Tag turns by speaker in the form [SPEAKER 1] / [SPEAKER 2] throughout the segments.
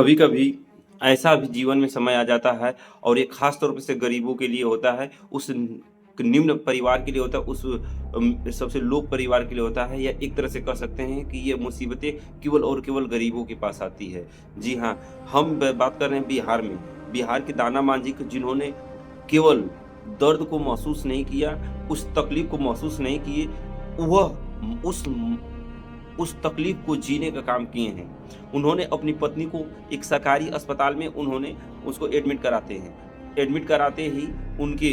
[SPEAKER 1] कभी कभी ऐसा भी जीवन में समय आ जाता है और ये खास तौर पे से गरीबों के लिए होता है, उस निम्न परिवार के लिए होता है, उस सबसे लो परिवार के लिए होता है, या एक तरह से कह सकते हैं कि ये मुसीबतें केवल और केवल गरीबों के पास आती है। जी हाँ, हम बात कर रहे हैं बिहार में। बिहार के दाना मांझी को, जिन्होंने केवल दर्द को महसूस नहीं किया, उस तकलीफ को महसूस नहीं किए, वह उस तकलीफ को जीने का काम किए हैं। उन्होंने अपनी पत्नी को एक सरकारी अस्पताल में उन्होंने उसको एडमिट कराते हैं। एडमिट कराते ही उनके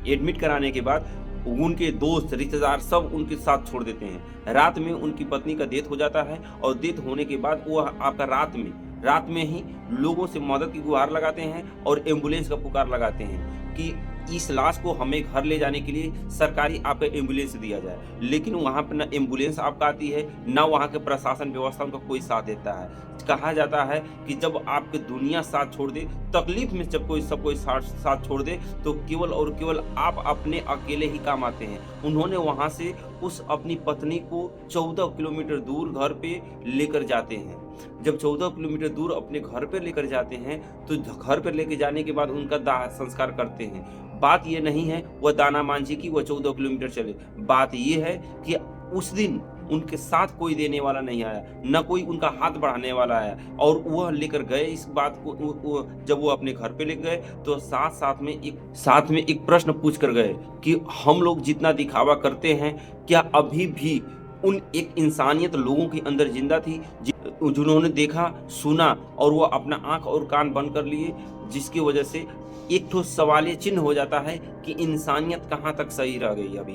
[SPEAKER 1] एडमिट कराने के बाद उनके दोस्त, रिश्तेदार सब उनके साथ छोड़ देते हैं। रात में उनकी पत्नी का डेथ हो जाता है और डेथ होने के बाद वह आपका रात में ही लोगों से मदद की गुहार लगाते हैं और एम्बुलेंस का पुकार लगाते हैं कि इस लाश को हमें घर ले जाने के लिए सरकारी आपका एम्बुलेंस दिया जाए। लेकिन वहाँ पे ना एम्बुलेंस आपका आती है, ना वहाँ के प्रशासन व्यवस्था उनका कोई साथ देता है। कहा जाता है कि जब आपकी दुनिया साथ छोड़ दे, तकलीफ में जब सब कोई साथ छोड़ दे, तो केवल और केवल आप अपने अकेले ही काम आते हैं। उन्होंने वहाँ से उस अपनी पत्नी को 14 किलोमीटर दूर घर पे लेकर जाते हैं। जब 14 किलोमीटर दूर अपने घर पे लेकर जाते हैं, तो घर पर लेके जाने के बाद उनका दाह संस्कार करते हैं। बात ये नहीं है वह दाना मांझी की वह 14 किलोमीटर चले। बात ये है कि उस दिन उनके साथ कोई देने वाला नहीं आया, न कोई उनका हाथ बढ़ाने वाला आया, और वह लेकर गए इस बात को। जब वो अपने घर पे ले गए तो साथ में एक प्रश्न पूछ कर गए कि हम लोग जितना दिखावा करते हैं, क्या अभी भी उन एक इंसानियत लोगों के अंदर जिंदा थी, जिन्होंने देखा, सुना, और वो अपना आंख और कान बंद कर लिए, जिसकी वजह से एक ठो सवालिया चिन्ह हो जाता है कि इंसानियत कहाँ तक सही रह गई अभी।